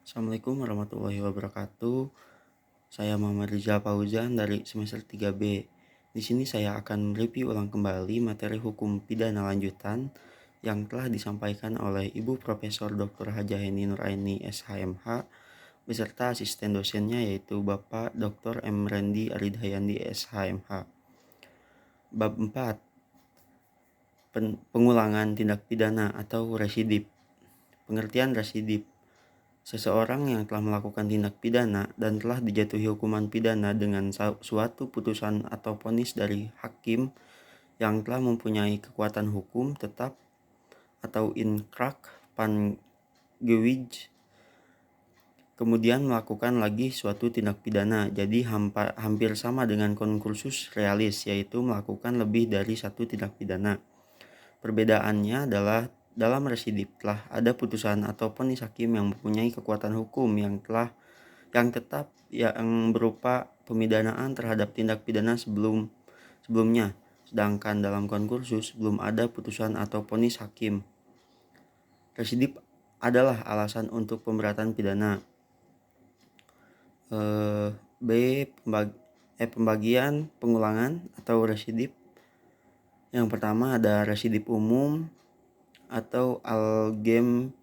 Assalamualaikum warahmatullahi wabarakatuh. Saya Muhammad Rizal Fauzan dari semester 3B. Di sini saya akan mereview ulang kembali materi hukum pidana lanjutan yang telah disampaikan oleh Ibu Profesor Dr. Hajah Heni Nuraini SHMH beserta asisten dosennya yaitu Bapak Dr. M. Rendi Aridhayandi SHMH. Bab 4. Pengulangan tindak pidana atau residip. Pengertian residip: seseorang yang telah melakukan tindak pidana dan telah dijatuhi hukuman pidana dengan suatu putusan atau vonis dari hakim yang telah mempunyai kekuatan hukum tetap atau inkrah van gewij, kemudian melakukan lagi suatu tindak pidana. Jadi hampir sama dengan konkursus realis, yaitu melakukan lebih dari satu tindak pidana. Perbedaannya adalah dalam residip telah ada putusan atau vonis hakim yang mempunyai kekuatan hukum yang tetap yang berupa pemidanaan terhadap tindak pidana sebelumnya. Sedangkan dalam konkursus belum ada putusan atau vonis hakim. Residip adalah alasan untuk pemberatan pidana. Pembagian pengulangan atau residip. Yang pertama ada residip umum atau Algem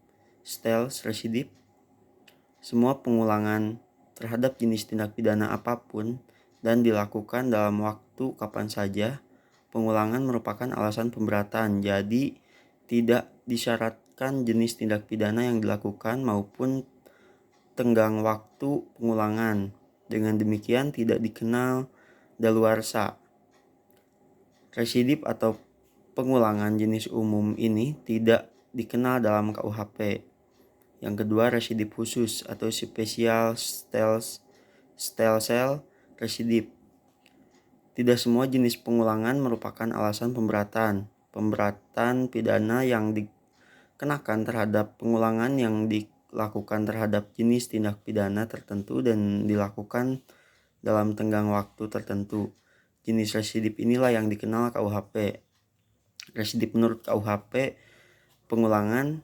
Styles residip. Semua pengulangan terhadap jenis tindak pidana apapun dan dilakukan dalam waktu kapan saja, pengulangan merupakan alasan pemberatan. Jadi tidak disyaratkan jenis tindak pidana yang dilakukan maupun tenggang waktu pengulangan. Dengan demikian tidak dikenal daluarsa. Residip atau pengulangan jenis umum ini tidak dikenal dalam KUHP. Yang kedua, residip khusus atau special style residip. Tidak semua jenis pengulangan merupakan alasan pemberatan. Pemberatan pidana yang dikenakan terhadap pengulangan yang dilakukan terhadap jenis tindak pidana tertentu dan dilakukan dalam tenggang waktu tertentu. Jenis residip inilah yang dikenal KUHP. Residip menurut KUHP, pengulangan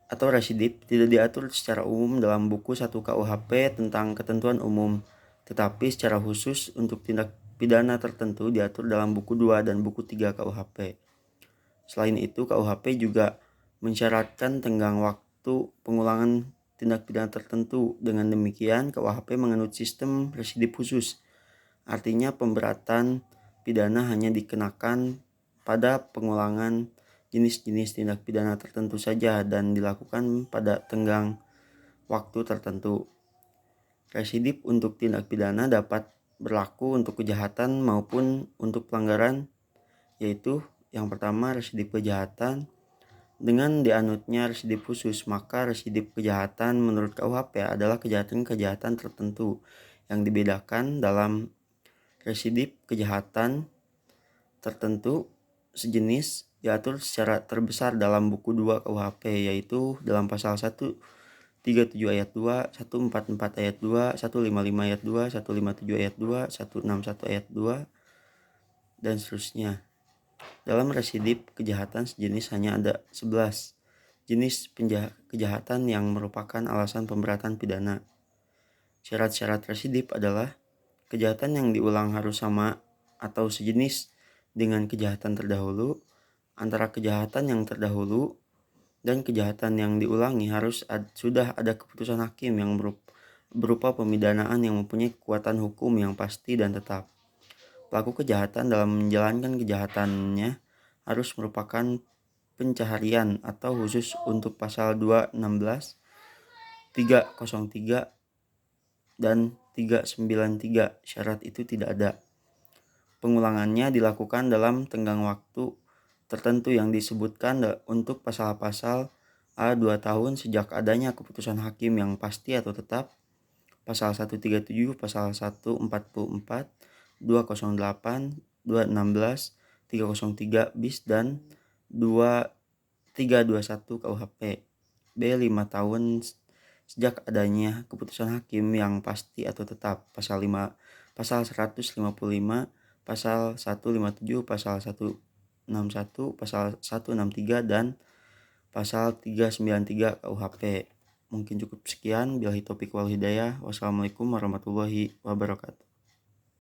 atau residip tidak diatur secara umum dalam buku 1 KUHP tentang ketentuan umum, tetapi secara khusus untuk tindak pidana tertentu diatur dalam buku 2 dan buku 3 KUHP. Selain itu, KUHP juga mensyaratkan tenggang waktu pengulangan tindak pidana tertentu. Dengan demikian, KUHP menganut sistem residip khusus. Artinya pemberatan pidana hanya dikenakan pada pengulangan jenis-jenis tindak pidana tertentu saja dan dilakukan pada tenggang waktu tertentu. Residip untuk tindak pidana dapat berlaku untuk kejahatan maupun untuk pelanggaran, yaitu yang pertama residip kejahatan. Dengan dianutnya residip khusus, maka residip kejahatan menurut KUHP adalah kejahatan-kejahatan tertentu yang dibedakan dalam residip kejahatan tertentu sejenis diatur secara terbesar dalam buku 2 KUHP, yaitu dalam pasal 137 ayat 2, 144 ayat 2, 155 ayat 2, 157 ayat 2, 161 ayat 2, dan seterusnya. Dalam residip kejahatan sejenis hanya ada 11 jenis kejahatan yang merupakan alasan pemberatan pidana. Syarat-syarat residip adalah kejahatan yang diulang harus sama atau sejenis dengan kejahatan terdahulu, antara kejahatan yang terdahulu dan kejahatan yang diulangi harus sudah ada keputusan hakim yang berupa pemidanaan yang mempunyai kekuatan hukum yang pasti dan tetap. Pelaku kejahatan dalam menjalankan kejahatannya harus merupakan pencaharian atau khusus untuk pasal 216, 303, dan 393. Syarat itu tidak ada. Pengulangannya dilakukan dalam tenggang waktu tertentu yang disebutkan untuk pasal-pasal A 2 tahun sejak adanya keputusan hakim yang pasti atau tetap, pasal 137, pasal 144, 208, 216, 303 bis dan 321 KUHP. B 5 tahun sejak adanya keputusan hakim yang pasti atau tetap, pasal 155, pasal 157, pasal 161, pasal 163, dan pasal 393 KUHP. Mungkin cukup sekian. Billahi taufiq wal hidayah. Wassalamualaikum warahmatullahi wabarakatuh.